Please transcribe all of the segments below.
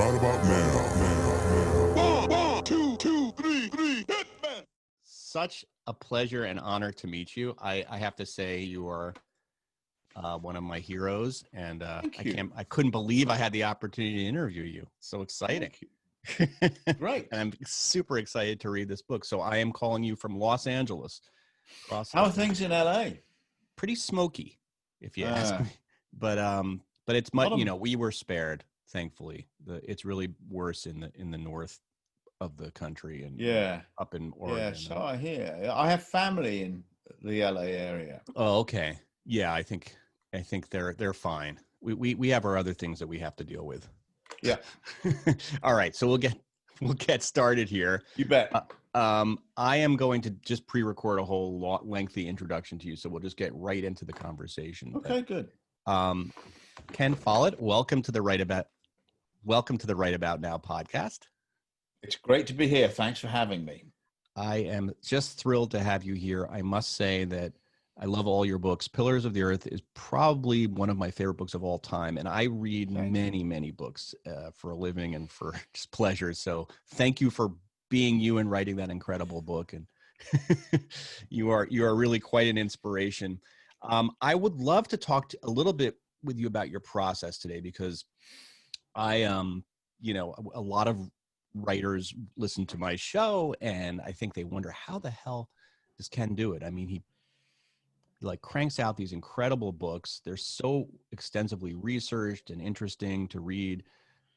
right about now. One, two, three, hit man. Such a pleasure and honor to meet you. I have to say you are one of my heroes, and Thank you. I couldn't believe I had the opportunity to interview you. So exciting. Great. And I'm super excited to read this book. So I am calling you from Los Angeles. How are things in LA? Pretty smoky, if you ask me. But it's much, we were spared, thankfully. It's really worse in the north of the country and up in Oregon. Yeah, so I hear. I have family in the LA area. Oh, okay. Yeah, I think they're fine. We have our other things that we have to deal with. Yeah. All right, so we'll get started here. You bet. I am going to just pre-record a whole lengthy introduction to you, so we'll just get right into the conversation. Okay, good. Ken Follett, welcome to the Right About Now podcast. It's great to be here. Thanks for having me. I am just thrilled to have you here. I must say that I love all your books. Pillars of the Earth is probably one of my favorite books of all time. And I read many books for a living and for just pleasure. So thank you for being you and writing that incredible book. And you are really quite an inspiration. I would love to talk a little bit with you about your process today, because I, a lot of writers listen to my show and I think they wonder, how the hell does Ken do it? I mean, he cranks out these incredible books. They're so extensively researched and interesting to read.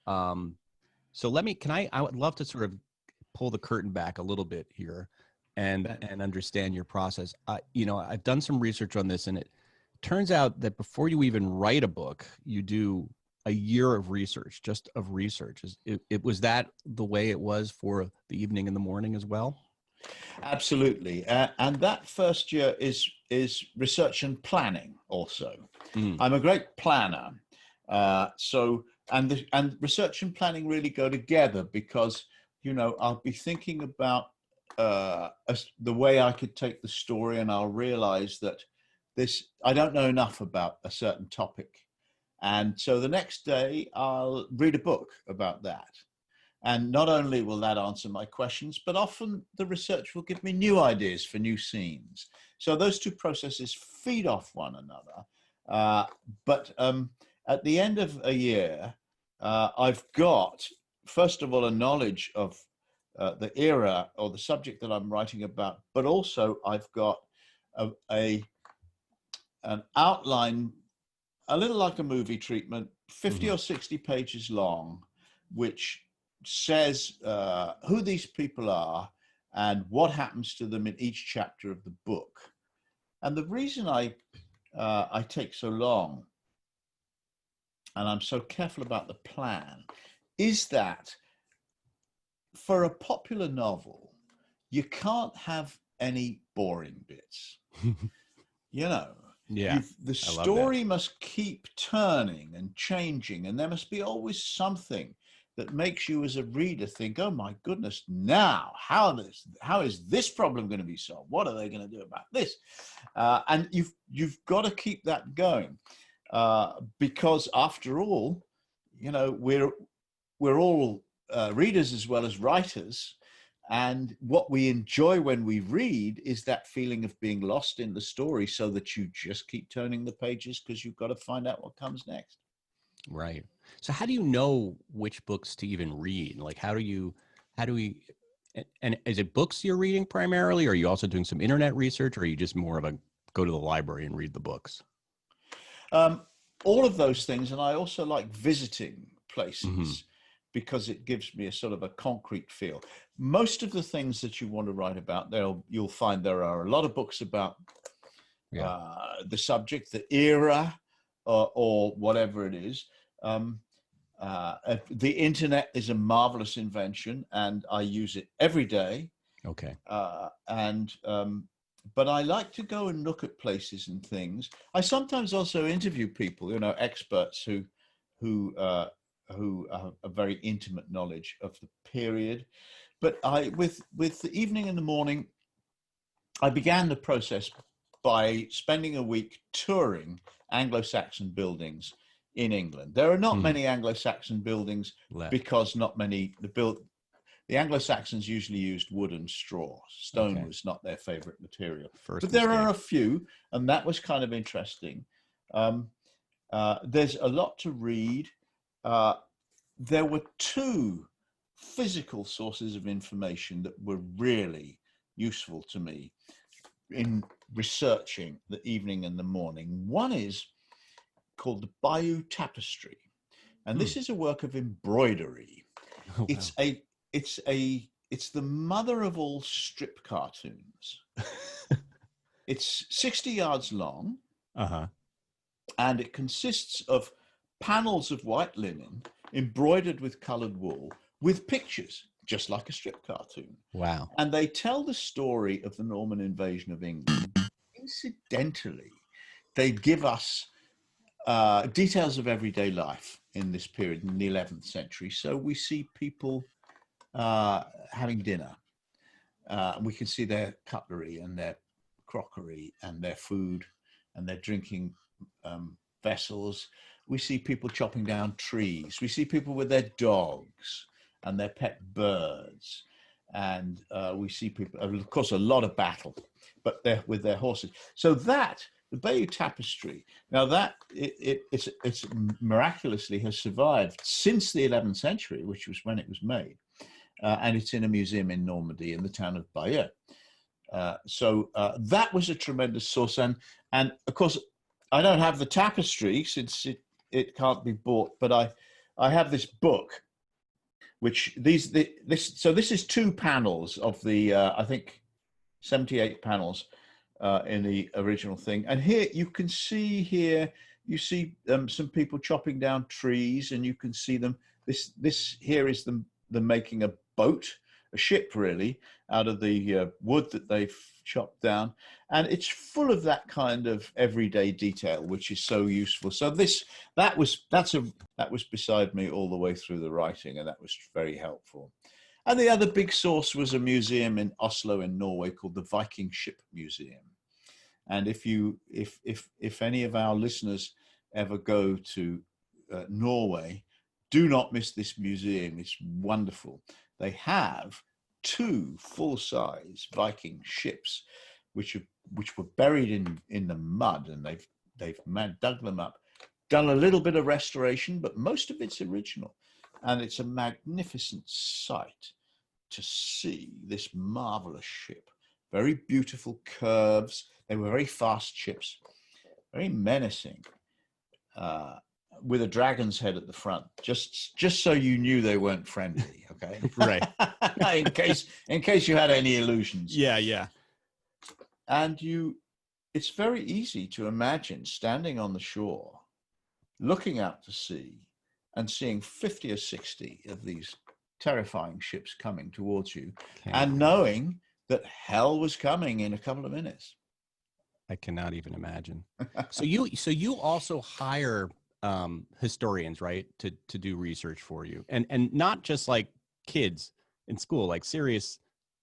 So I would love to sort of pull the curtain back a little bit here and understand your process. I've done some research on this, and it turns out that before you even write a book, you do a year of research, just of research. Was that the way it was for the evening and the morning as well? Absolutely. And that first year is research and planning also. I'm a great planner. And research and planning really go together, because, I'll be thinking about the way I could take the story, and I'll realize that I don't know enough about a certain topic. And so the next day I'll read a book about that. And not only will that answer my questions, but often the research will give me new ideas for new scenes. So those two processes feed off one another. But at the end of a year, I've got, first of all, a knowledge of the era or the subject that I'm writing about, but also I've got an outline, a little like a movie treatment, 50 or 60 pages long, which says who these people are and what happens to them in each chapter of the book. And the reason I take so long and I'm so careful about the plan is that for a popular novel, you can't have any boring bits. The story must keep turning and changing, and there must be always something that makes you as a reader think, oh my goodness, now how is this problem going to be solved? What are they going to do about this? And you've got to keep that going, because after all, we're all readers as well as writers. And what we enjoy when we read is that feeling of being lost in the story, so that you just keep turning the pages because you've got to find out what comes next. Right. So how do you know which books to even read? Like, how do we, and is it books you're reading primarily? Or are you also doing some internet research, or are you just more of a go to the library and read the books? All of those things. And I also like visiting places because it gives me a sort of a concrete feel. Most of the things that you want to write about, you'll find there are a lot of books about the subject, the era, or whatever it is. The internet is a marvelous invention, and I use it every day. Okay. But I like to go and look at places and things. I sometimes also interview people, experts who have a very intimate knowledge of the period. But with the evening and the morning, I began the process by spending a week touring Anglo-Saxon buildings in England. There are not many Anglo-Saxon buildings Left. because not many, the Anglo-Saxons usually used wood and straw. Stone was not their favorite material. But there are a few, and that was kind of interesting. There's a lot to read. There were two physical sources of information that were really useful to me in researching the evening and the morning. One is called the Bayeux Tapestry, and this is a work of embroidery. Oh, wow. It's the mother of all strip cartoons. It's 60 yards long, and it consists of panels of white linen embroidered with colored wool with pictures, just like a strip cartoon. Wow. And they tell the story of the Norman invasion of England. Incidentally, they give us details of everyday life in this period, in the 11th century. So we see people having dinner. We can see their cutlery and their crockery and their food and their drinking vessels. We see people chopping down trees. We see people with their dogs and their pet birds. And we see people, of course, a lot of battle, but they're with their horses. So that, the Bayeux Tapestry, now that it's miraculously has survived since the 11th century, which was when it was made. And it's in a museum in Normandy in the town of Bayeux. So that was a tremendous source. And of course, I don't have the tapestry since it can't be bought, but I have this book, which this is 2 panels of the, I think 78 panels in the original thing. And here you can see you see some people chopping down trees, and you can see them. This here is them making a boat, a ship really, out of the wood that they've chopped down, and it's full of that kind of everyday detail, which is so useful. So that was beside me all the way through the writing, and that was very helpful. And the other big source was a museum in Oslo in Norway called the Viking Ship Museum. And if any of our listeners ever go to Norway, do not miss this museum. It's wonderful. They have 2 full-size Viking ships, which were buried in the mud, and they've dug them up, done a little bit of restoration, but most of it's original, and it's a magnificent sight to see this marvelous ship. Very beautiful curves. They were very fast ships, very menacing. With a dragon's head at the front, just so you knew they weren't friendly, okay? Right. in case you had any illusions. Yeah. And it's very easy to imagine standing on the shore, looking out to sea, and seeing 50 or 60 of these terrifying ships coming towards you, and knowing that hell was coming in a couple of minutes. I cannot even imagine. So you also hire historians, right, to do research for you, and not just like kids in school, like serious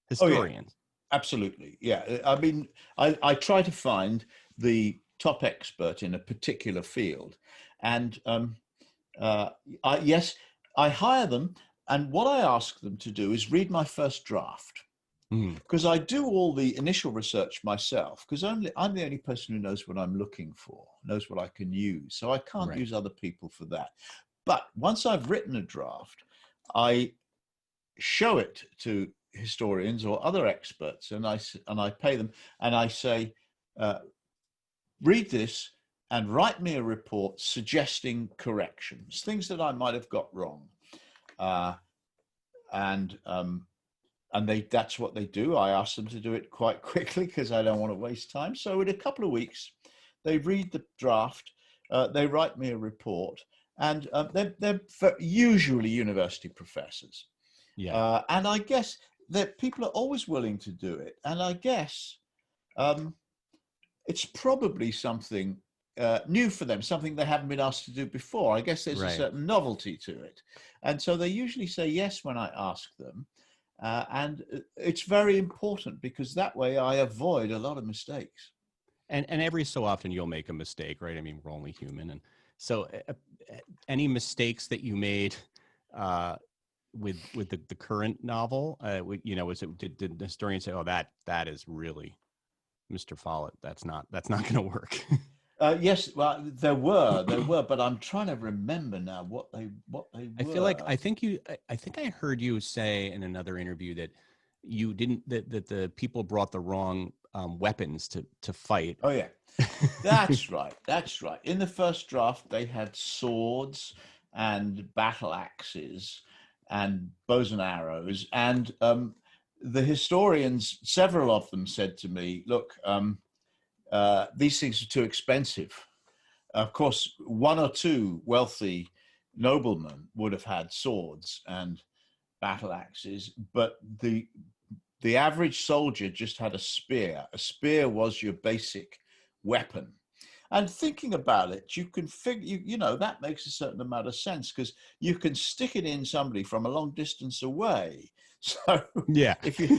historians. Oh, yeah. Absolutely, yeah. I mean, I try to find the top expert in a particular field, and I hire them, and what I ask them to do is read my first draft. Because I do all the initial research myself, because I'm the only person who knows what I'm looking for, knows what I can use. So I can't use other people for that. But once I've written a draft, I show it to historians or other experts, and I pay them, and I say, read this and write me a report suggesting corrections, things that I might have got wrong. And that's what they do. I ask them to do it quite quickly because I don't want to waste time. So in a couple of weeks, they read the draft, they write me a report, and they're usually university professors. Yeah. And I guess that people are always willing to do it. And I guess it's probably something new for them, something they haven't been asked to do before. I guess there's a certain novelty to it. And so they usually say yes when I ask them. And it's very important because that way I avoid a lot of mistakes. And every so often you'll make a mistake, right? I mean, we're only human. And So any mistakes that you made with the current novel, you know, did the historian say, oh, that is really Mr. Follett, that's not going to work? Yes, well, there were, but I'm trying to remember now what they I were. feel like I think I heard you say in another interview that you didn't that the people brought the wrong weapons to fight. Oh yeah, that's right. That's right. In the first draft, they had swords and battle axes and bows and arrows, and the historians, several of them, said to me, "Look, these things are too expensive." Of course, one or two wealthy noblemen would have had swords and battle axes, but the average soldier just had a spear. A spear was your basic weapon. And thinking about it, you can figure, you know, that makes a certain amount of sense because you can stick it in somebody from a long distance away. So Yeah, if you,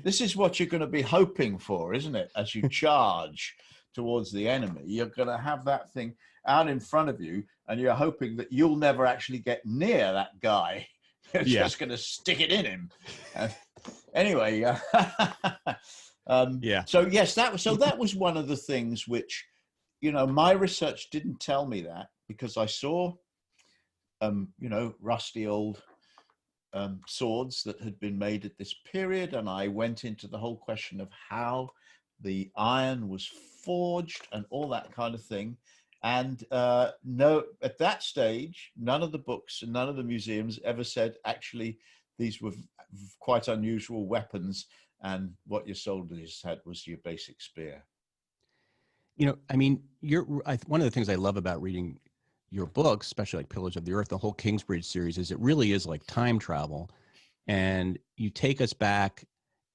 this is what you're going to be hoping for, isn't it? As you charge towards the enemy, you're going to have that thing out in front of you, and you're hoping that you'll never actually get near that guy. You're just going to stick it in him. Anyway, yeah, so yes, that was one of the things which, you know, my research didn't tell me that, because I saw, you know, rusty old swords that had been made at this period, and I went into the whole question of how the iron was forged and all that kind of thing. And no, at that stage, none of the books and none of the museums ever said actually these were quite unusual weapons, and what your soldiers had was your basic spear. you know, I mean, one of the things I love about reading your books, especially like Pillars of the Earth, the whole Kingsbridge series, is it really is like time travel, and you take us back.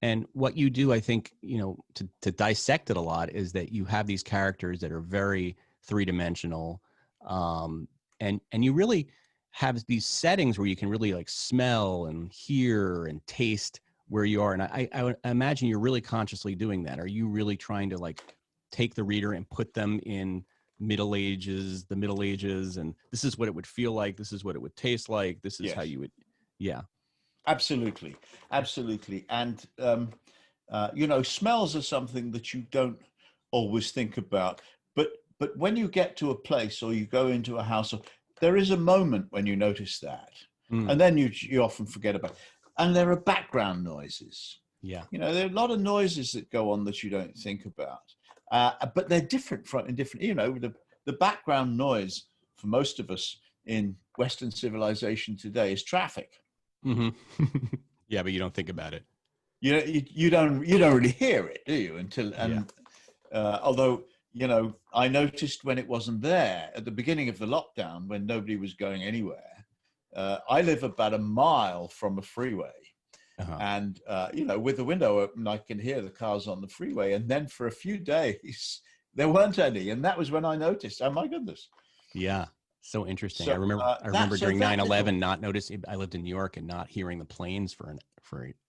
And what you do, I think, you know, to dissect it a lot, is that you have these characters that are very three-dimensional, and you really have these settings where you can really like smell and hear and taste where you are. And I imagine you're really consciously doing that. Are you really trying to like take the reader and put them in the Middle Ages, and this is what it would feel like, this is what it would taste like, this is how you would, yeah. Absolutely, absolutely. And, you know, smells are something that you don't always think about. But when you get to a place or you go into a house, there is a moment when you notice that. And then you often forget about it. And there are background noises. Yeah. You know, there are a lot of noises that go on that you don't think about. But they're different in different, you know, the background noise for most of us in Western civilization today is traffic. Mm-hmm. Yeah, but you don't think about it. You don't really hear it, do you? Although, you know, I noticed when it wasn't there at the beginning of the lockdown, when nobody was going anywhere. I live about a mile from a freeway, and you know, with the window open, I can hear the cars on the freeway. And then for a few days, there weren't any, and that was when I noticed. Oh my goodness! Yeah. So interesting. So, I remember during 9/11 not noticing. I lived in New York and not hearing the planes for.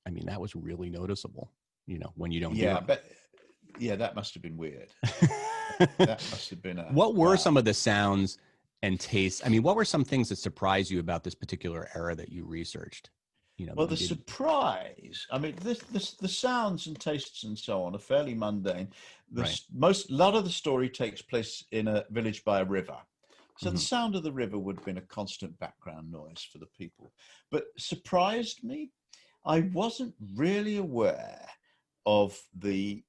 I mean, that was really noticeable. You know, when you don't. Yeah, hear but yeah, that must have been weird. That must have been. What were some of the sounds and tastes? I mean, what were some things that surprised you about this particular era that you researched? You know. Well, the surprise. I mean, the sounds and tastes and so on are fairly mundane. A lot of the story takes place in a village by a river. So the sound of the river would have been a constant background noise for the people. But surprised me, I wasn't really aware of the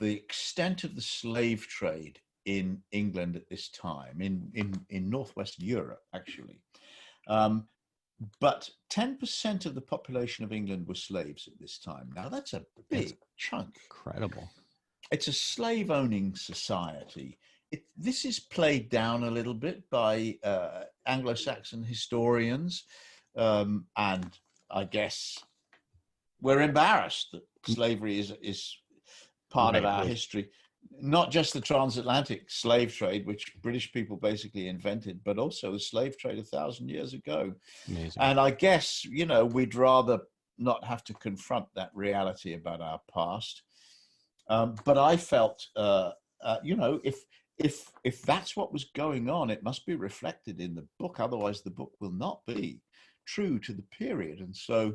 extent of the slave trade in England at this time, in northwestern Europe, actually. But 10% of the population of England were slaves at this time. Now that's a big chunk. Incredible. It's a slave-owning society. This is played down a little bit by Anglo-Saxon historians, and I guess we're embarrassed that slavery is part of our history. Not just the transatlantic slave trade, which British people basically invented, but also the slave trade 1,000 years ago. Amazing. And I guess, you know, we'd rather not have to confront that reality about our past. But I felt, you know, if that's what was going on, it must be reflected in the book. Otherwise, the book will not be true to the period. And so,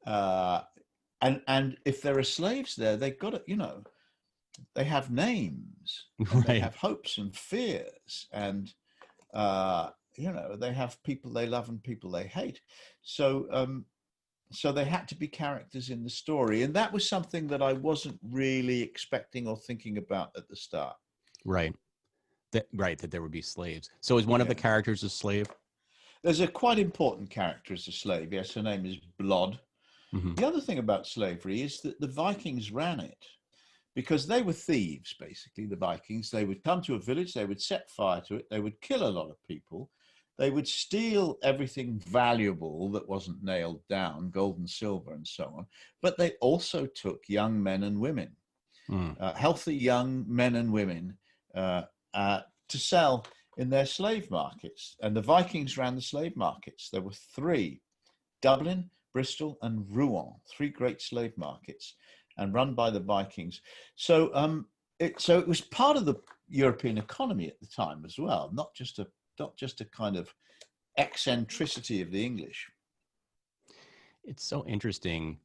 and if there are slaves there, they've got to, they have names and they Right. have hopes and fears, and they have people they love and people they hate. So, so they had to be characters in the story, and that was something that I wasn't really expecting or thinking about at the start. Right. That there would be slaves. So is one of the Yeah. characters a slave? There's a quite important character as a slave. Yes, her name is Blood. Hmm. The other thing about slavery is that the Vikings ran it because they were thieves, basically, the Vikings. They would come to a village, they would set fire to it, they would kill a lot of people, they would steal everything valuable that wasn't nailed down, gold and silver and so on. But they also took young men and women, healthy young men and women, to sell in their slave markets. And the Vikings ran the slave markets. There were three: Dublin, Bristol, and Rouen, three great slave markets, and run by the Vikings. So, it was part of the European economy at the time as well, not just a kind of eccentricity of the English. It's so interesting.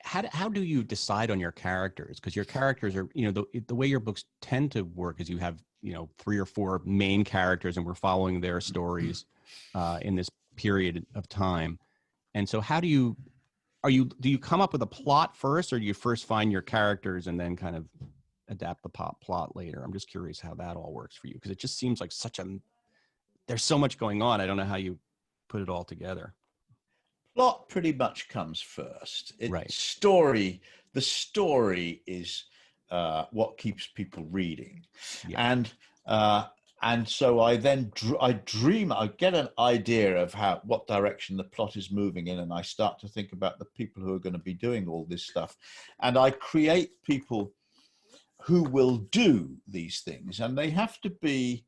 How do you decide on your characters? Because your characters are, the way your books tend to work is you have, 3 or 4 main characters, and we're following their stories in this period of time. And so how do you come up with a plot first, or do you first find your characters and then kind of adapt the plot later? I'm just curious how that all works for you, because it just seems like there's so much going on. I don't know how you put it all together. Plot pretty much comes first. Right. The story is what keeps people reading. Yeah. And so I then I get an idea of what direction the plot is moving in, and I start to think about the people who are going to be doing all this stuff, and I create people who will do these things, and they have to be,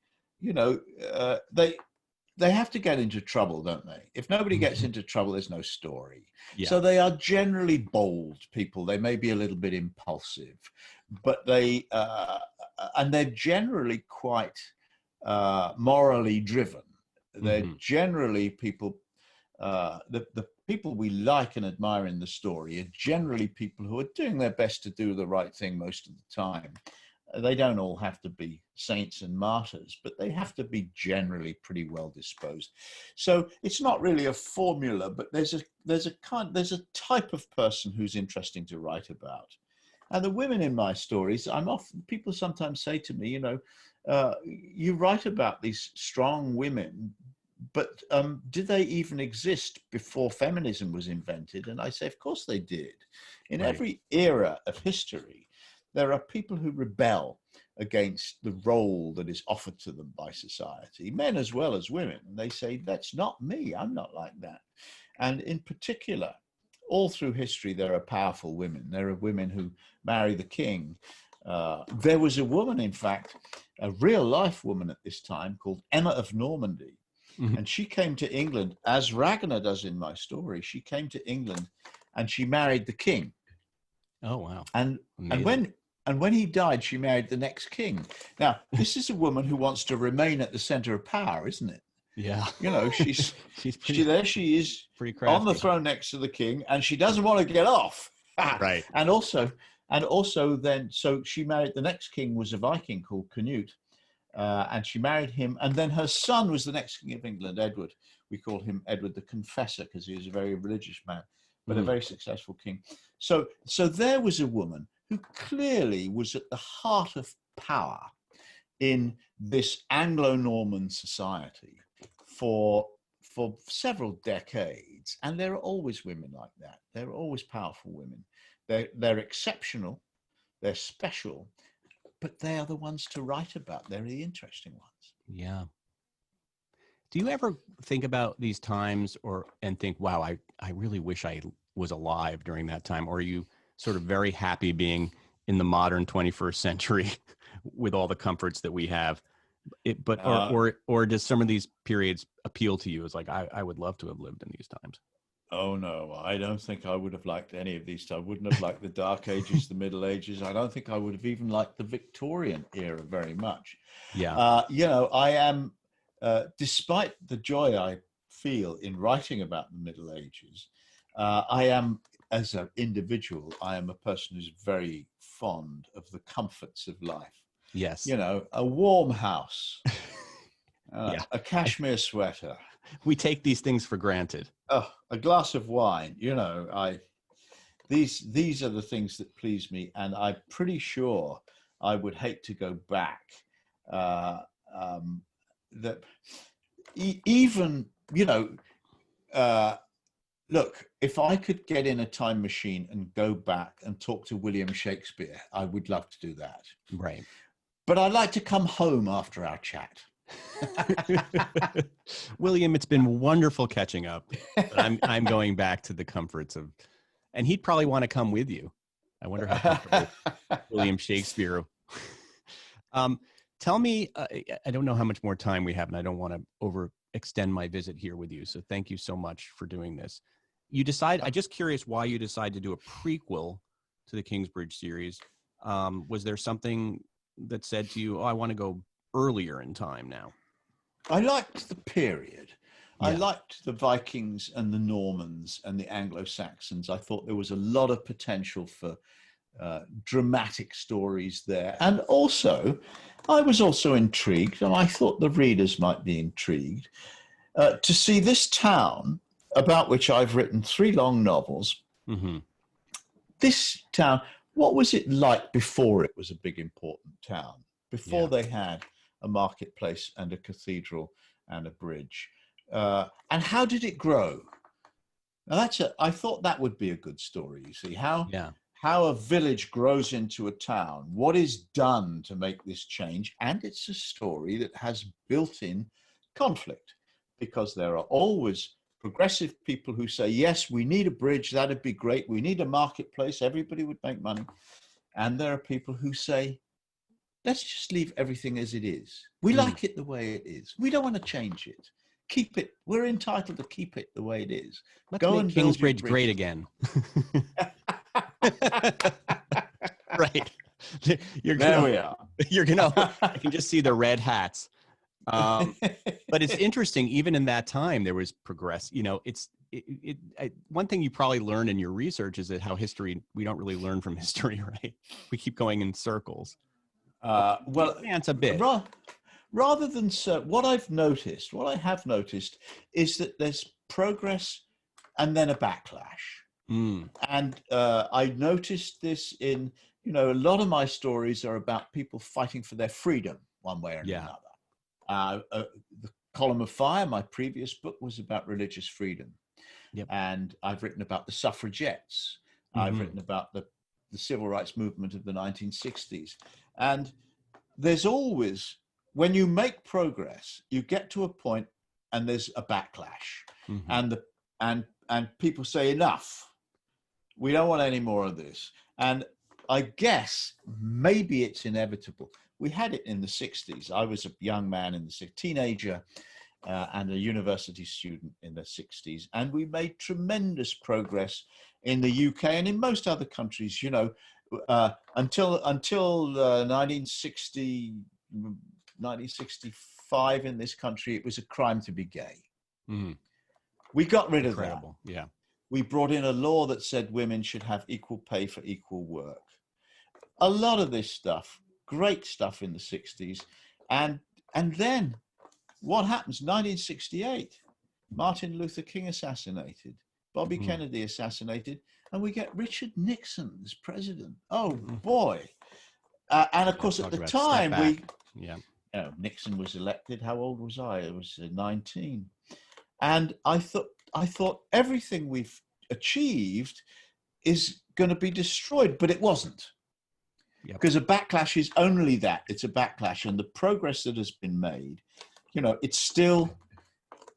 they have to get into trouble, don't they? If nobody gets into trouble, there's no story. Yeah. So they are generally bold people. They may be a little bit impulsive, but and they're generally quite morally driven. They're generally people, the people we like and admire in the story are generally people who are doing their best to do the right thing most of the time. They don't all have to be saints and martyrs, but they have to be generally pretty well disposed. So it's not really a formula, but there's a type of person who's interesting to write about. And the women in my stories, people sometimes say to me, you write about these strong women, but did they even exist before feminism was invented? And I say, of course they did. In every era of history, there are people who rebel against the role that is offered to them by society, men as well as women. And they say, that's not me. I'm not like that. And in particular, all through history, there are powerful women. There are women who marry the king. There was a woman, in fact, a real life woman at this time called Emma of Normandy. And she came to England, as Ragnar does in my story. She came to England and she married the king. Oh, wow. And when he died, she married the next king. Now, this is a woman who wants to remain at the center of power, isn't it? Yeah. She's pretty, she is pretty crafty on the throne next to the king, and she doesn't want to get off. Right. And also then, so she married, the next king was a Viking called Canute, and she married him. And then her son was the next king of England, Edward. We call him Edward the Confessor because he was a very religious man, but a very successful king. So there was a woman who clearly was at the heart of power in this Anglo-Norman society for several decades. And there are always women like that. There are always powerful women. They're exceptional, they're special, but they are the ones to write about. They're the interesting ones. Yeah. Do you ever think about these times and think, wow, I really wish I was alive during that time? Or are you sort of very happy being in the modern 21st century with all the comforts that we have? Or does some of these periods appeal to you as like, I would love to have lived in these times? Oh no, I don't think I would have liked any of these. I wouldn't have liked the Dark Ages, the Middle Ages. I don't think I would have even liked the Victorian era very much. Yeah. I am, despite the joy I feel in writing about the Middle Ages, I am, as an individual, I am a person who's very fond of the comforts of life. Yes. A warm house, Yeah. a cashmere sweater, We take these things for granted. oh, a glass of wine. These are the things that please me, and I'm pretty sure I would hate to go back. Uh, that even uh, look, if I could get in a time machine and go back and talk to William Shakespeare, I would love to do that. Right. But I'd like to come home after our chat. William, it's been wonderful catching up. But I'm going back to the comforts of, and he'd probably want to come with you. I wonder how comfortable William Shakespeare. Tell me, I don't know how much more time we have, and I don't want to overextend my visit here with you. So thank you so much for doing this. I'm just curious why you decided to do a prequel to the Kingsbridge series. Was there something that said to you, oh, I want to go earlier in time now? I liked the period. Yeah. I liked the Vikings and the Normans and the Anglo-Saxons. I thought there was a lot of potential for dramatic stories there. And also, I was also intrigued, and I thought the readers might be intrigued, to see this town, about which I've written 3 long novels. Mm-hmm. This town, what was it like before it was a big, important town? Before they had a marketplace and a cathedral and a bridge. And how did it grow? Now I thought that would be a good story. You see how a village grows into a town, what is done to make this change. And it's a story that has built-in conflict, because there are always progressive people who say, yes, we need a bridge, that'd be great. We need a marketplace, everybody would make money. And there are people who say, let's just leave everything as it is. We like it the way it is. We don't want to change it. Keep it. We're entitled to keep it the way it is. Let's go and Kingsbridge great again. Right. There we are. I can just see the red hats. But it's interesting, even in that time, there was progress. One thing you probably learned in your research is that we don't really learn from history, right? We keep going in circles. Well, advance a bit. Rather than what I have noticed is that there's progress and then a backlash. And I noticed this in, a lot of my stories are about people fighting for their freedom one way or another. The Column of Fire, my previous book, was about religious freedom. Yep. And I've written about the suffragettes. I've written about the civil rights movement of the 1960s. And there's always, when you make progress, you get to a point and there's a backlash. And people say, enough. We don't want any more of this. And I guess maybe it's inevitable. We had it in the 60s. I was a young man teenager and a university student in the 60s. And we made tremendous progress in the UK and in most other countries, until 1965 in this country, it was a crime to be gay. We got rid of that. Yeah. We brought in a law that said women should have equal pay for equal work. A lot of this stuff, great stuff in the 60s. And then what happens? 1968, Martin Luther King assassinated, Bobby Kennedy assassinated, and we get Richard Nixon as president. Oh boy. And of course, at the time, Nixon was elected. How old was I? I was 19. And I thought everything we've achieved is going to be destroyed, but it wasn't. Because a backlash is only that. It's a backlash. And the progress that has been made, it's still,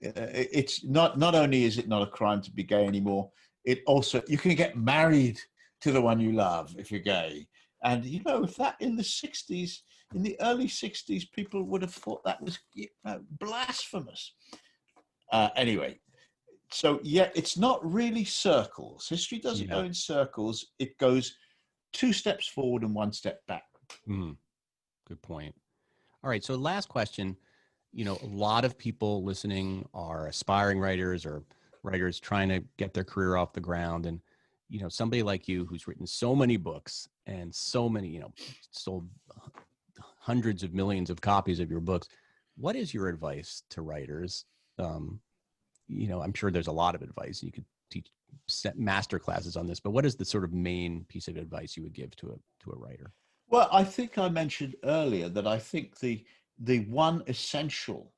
it's not only is it not a crime to be gay anymore, it also, you can get married to the one you love if you're gay. And, if that in the 60s, in the early 60s, people would have thought that was blasphemous. Anyway, So yeah, it's not really circles. History doesn't Yeah. go in circles. It goes 2 steps forward and 1 step back. Mm, good point. All right. So last question, a lot of people listening are aspiring writers or writers trying to get their career off the ground. And, somebody like you who's written so many books and so many, sold hundreds of millions of copies of your books. What is your advice to writers? I'm sure there's a lot of advice. You could teach set master classes on this, but what is the sort of main piece of advice you would give to a writer? Well, I think I mentioned earlier that I think the one essential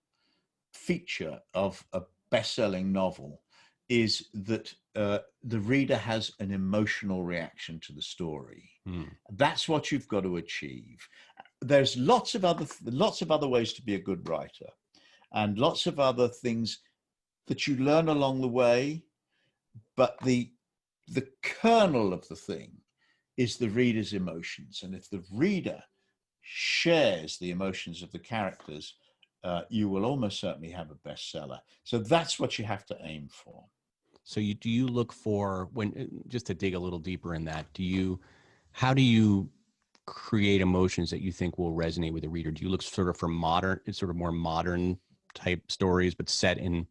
feature of a best-selling novel is that the reader has an emotional reaction to the story. That's what you've got to achieve. There's lots of other ways to be a good writer, and lots of other things that you learn along the way. But the kernel of the thing is the reader's emotions, and if the reader shares the emotions of the characters, you will almost certainly have a bestseller. So that's what you have to aim for. So do you look for, just to dig a little deeper in that, how do you create emotions that you think will resonate with the reader? Do you look sort of for more modern type stories, but set in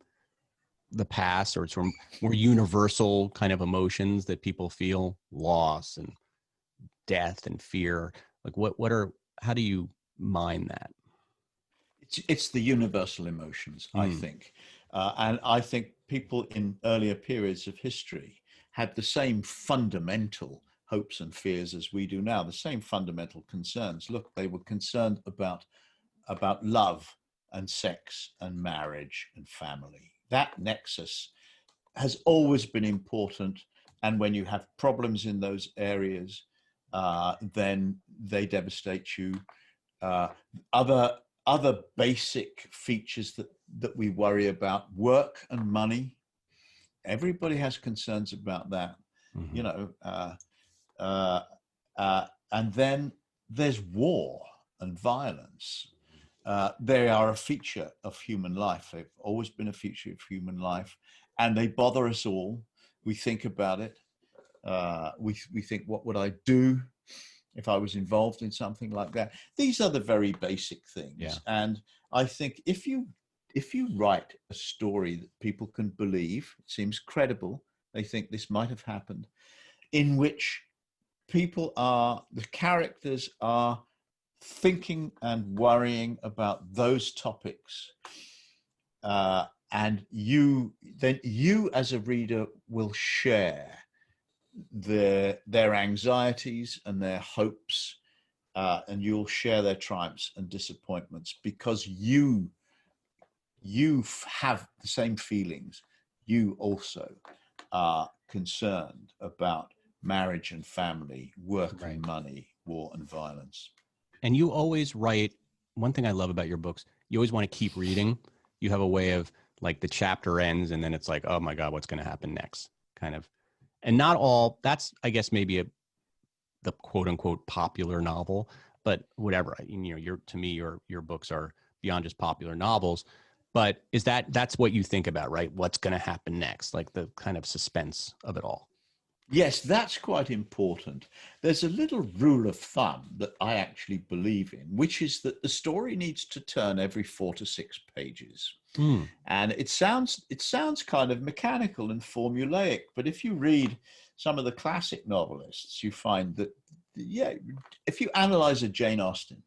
the past, or sort of more universal kind of emotions that people feel, loss and death and fear? Like how do you mine that? It's the universal emotions, I think. And I think people in earlier periods of history had the same fundamental hopes and fears as we do now, the same fundamental concerns. Look, they were concerned about love and sex and marriage and family. That nexus has always been important. And when you have problems in those areas, then they devastate you. Other basic features that we worry about: work and money. Everybody has concerns about that, and then there's war and violence. They are a feature of human life. They've always been a feature of human life, and they bother us all. We think about it. We think, what would I do if I was involved in something like that? These are the very basic things. Yeah. And I think if you write a story that people can believe, it seems credible, they think this might have happened, in which the characters are thinking and worrying about those topics, and you as a reader will share their anxieties and their hopes, and you'll share their triumphs and disappointments, because you have the same feelings. You also are concerned about marriage and family, work and money, war and violence. And you always write, one thing I love about your books, you always want to keep reading. You have a way of, like, the chapter ends and then it's like, oh my God, what's going to happen next? Kind of. And not all, that's, I guess, maybe the quote unquote popular novel, but whatever. To me, your books are beyond just popular novels. But that's what you think about, right? What's going to happen next? Like the kind of suspense of it all. Yes, that's quite important. There's a little rule of thumb that I actually believe in, which is that the story needs to turn every 4 to 6 pages. And it sounds kind of mechanical and formulaic, but if you read some of the classic novelists, you find that, if you analyze a Jane Austen,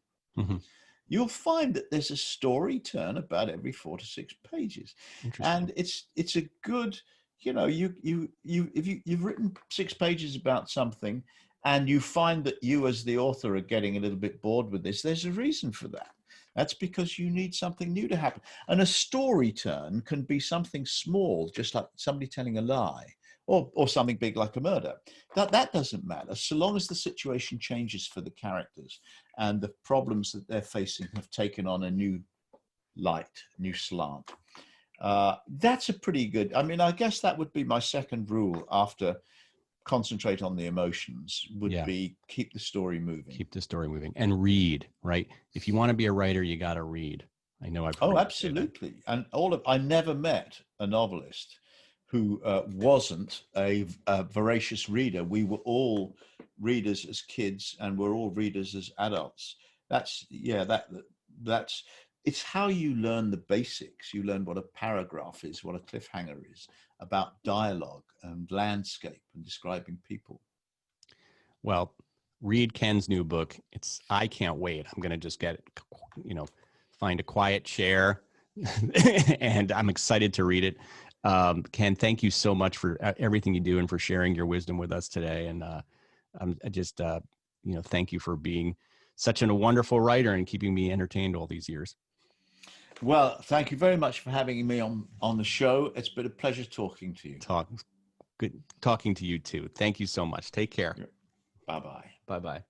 you'll find that there's a story turn about every 4 to 6 pages. And it's a good, if you've written 6 pages about something and you find that you as the author are getting a little bit bored with this, there's a reason for that. That's because you need something new to happen. And a story turn can be something small, just like somebody telling a lie, or something big like a murder. That doesn't matter, so long as the situation changes for the characters and the problems that they're facing have taken on a new light, new slant. That's a pretty good, I guess that would be my second rule after concentrate on the emotions, would be keep the story moving. Keep the story moving and read, right? If you want to be a writer, you got to read. I know I've heard absolutely. And I never met a novelist who wasn't a voracious reader. We were all readers as kids, and we're all readers as adults. That's it's how you learn the basics. You learn what a paragraph is, what a cliffhanger is, about dialogue and landscape and describing people. Well, read Ken's new book. I can't wait. I'm going to just find a quiet chair and I'm excited to read it. Ken, thank you so much for everything you do and for sharing your wisdom with us today. And thank you for being such a wonderful writer and keeping me entertained all these years. Well, thank you very much for having me on the show. It's been a pleasure talking to you. Good talking to you too. Thank you so much. Take care. Bye-bye. Bye-bye.